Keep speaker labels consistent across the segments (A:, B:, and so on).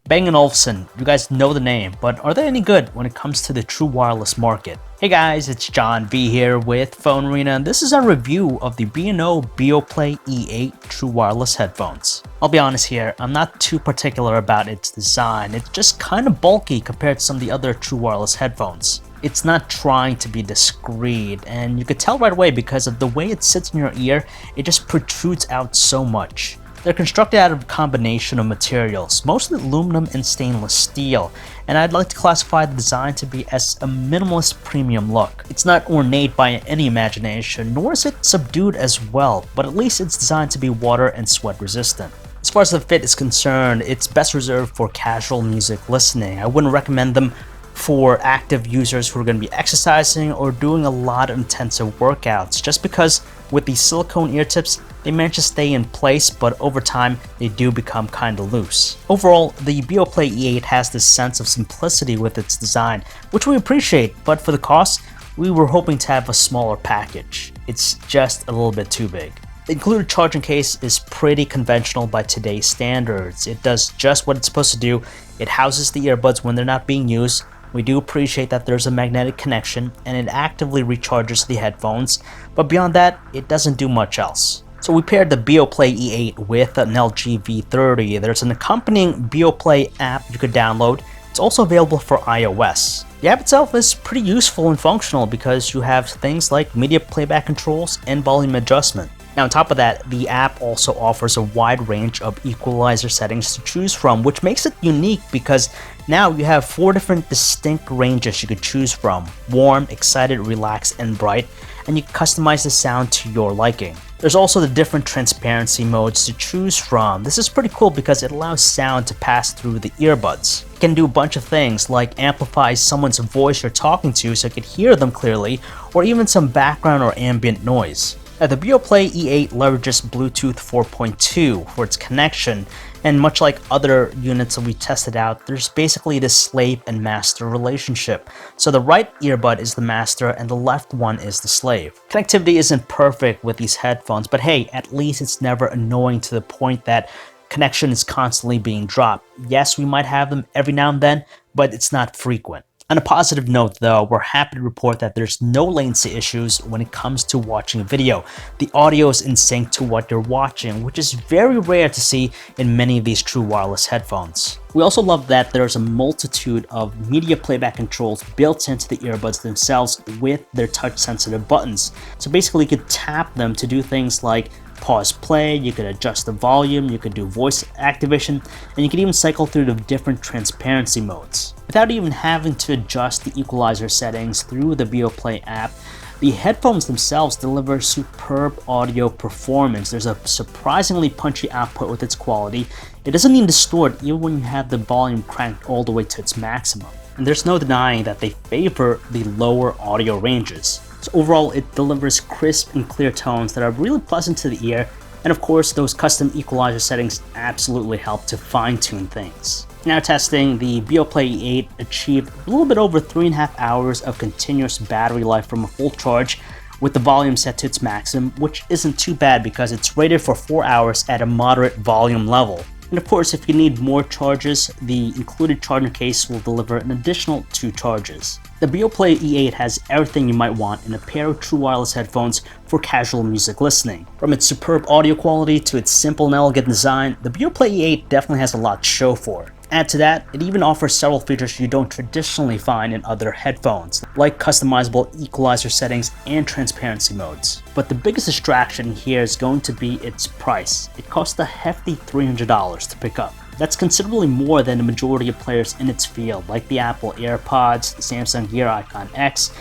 A: Bang Olufsen, you guys know the name, but are they any good when it comes to the true wireless market? Hey guys, it's John V here with PhoneArena, and this is our review of the B&O Beoplay E8 true wireless headphones. I'll be honest here, I'm not too particular about its design. It's just kind of bulky compared to some of the other true wireless headphones. It's not trying to be discreet, and you could tell right away because of the way it sits in your ear, it just protrudes out so much. They're constructed out of a combination of materials, mostly aluminum and stainless steel, and I'd like to classify the design to be as a minimalist premium look. It's not ornate by any imagination, nor is it subdued as well, but at least it's designed to be water and sweat resistant. As far as the fit is concerned, it's best reserved for casual music listening. I wouldn't recommend them for active users who are going to be exercising or doing a lot of intensive workouts, just because with these silicone ear tips, they manage to stay in place, but over time, they do become kind of loose. Overall, the Beoplay E8 has this sense of simplicity with its design, which we appreciate, but for the cost, we were hoping to have a smaller package. It's just a little bit too big. The included charging case is pretty conventional by today's standards. It does just what it's supposed to do. It houses the earbuds when they're not being used. We do appreciate that there's a magnetic connection and it actively recharges the headphones, but beyond that, it doesn't do much else. So we paired the Beoplay E8 with an LG V30. There's an accompanying Beoplay app you could download. It's also available for iOS. The app itself is pretty useful and functional because you have things like media playback controls and volume adjustment. Now on top of that, the app also offers a wide range of equalizer settings to choose from, which makes it unique because now you have 4 different distinct ranges you could choose from: warm, excited, relaxed, and bright, and you can customize the sound to your liking. There's also the different transparency modes to choose from. This is pretty cool because it allows sound to pass through the earbuds. It can do a bunch of things like amplify someone's voice you're talking to so you can hear them clearly, or even some background or ambient noise. Now, the Beoplay E8 leverages Bluetooth 4.2 for its connection, and much like other units that we tested out, there's basically this slave and master relationship. So the right earbud is the master and the left one is the slave. Connectivity isn't perfect with these headphones, but hey, at least it's never annoying to the point that connection is constantly being dropped. Yes, we might have them every now and then, but it's not frequent. On a positive note though, we're happy to report that there's no latency issues when it comes to watching a video. The audio is in sync to what you're watching, which is very rare to see in many of these true wireless headphones. We also love that there's a multitude of media playback controls built into the earbuds themselves with their touch-sensitive buttons. So basically you could tap them to do things like pause play, you could adjust the volume, you could do voice activation, and you could even cycle through the different transparency modes. Without even having to adjust the equalizer settings through the Beoplay app, the headphones themselves deliver superb audio performance. There's a surprisingly punchy output with its quality. It doesn't even distort even when you have the volume cranked all the way to its maximum. And there's no denying that they favor the lower audio ranges. So overall, it delivers crisp and clear tones that are really pleasant to the ear, and of course, those custom equalizer settings absolutely help to fine-tune things. Now testing, the Beoplay E8 achieved a little bit over 3.5 hours of continuous battery life from a full charge, with the volume set to its maximum, which isn't too bad because it's rated for 4 hours at a moderate volume level. And of course, if you need more charges, the included charging case will deliver an additional 2 charges. The Beoplay E8 has everything you might want in a pair of true wireless headphones for casual music listening. From its superb audio quality to its simple and elegant design, the Beoplay E8 definitely has a lot to show for it. Add to that, it even offers several features you don't traditionally find in other headphones, like customizable equalizer settings and transparency modes. But the biggest distraction here is going to be its price. It costs a hefty $300 to pick up. That's considerably more than the majority of players in its field, like the Apple AirPods, the Samsung Gear Icon X,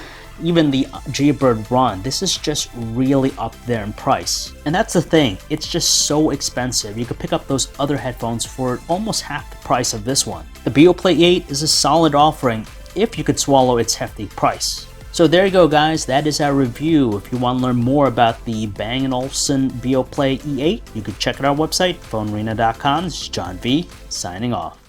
A: even the Jaybird Run. This is just really up there in price. And that's the thing, it's just so expensive. You could pick up those other headphones for almost half the price of this one. The Beoplay E8 is a solid offering if you could swallow its hefty price. So there you go guys, that is our review. If you want to learn more about the Bang & Olufsen Beoplay E8, you can check out our website, PhoneArena.com. This is John V, signing off.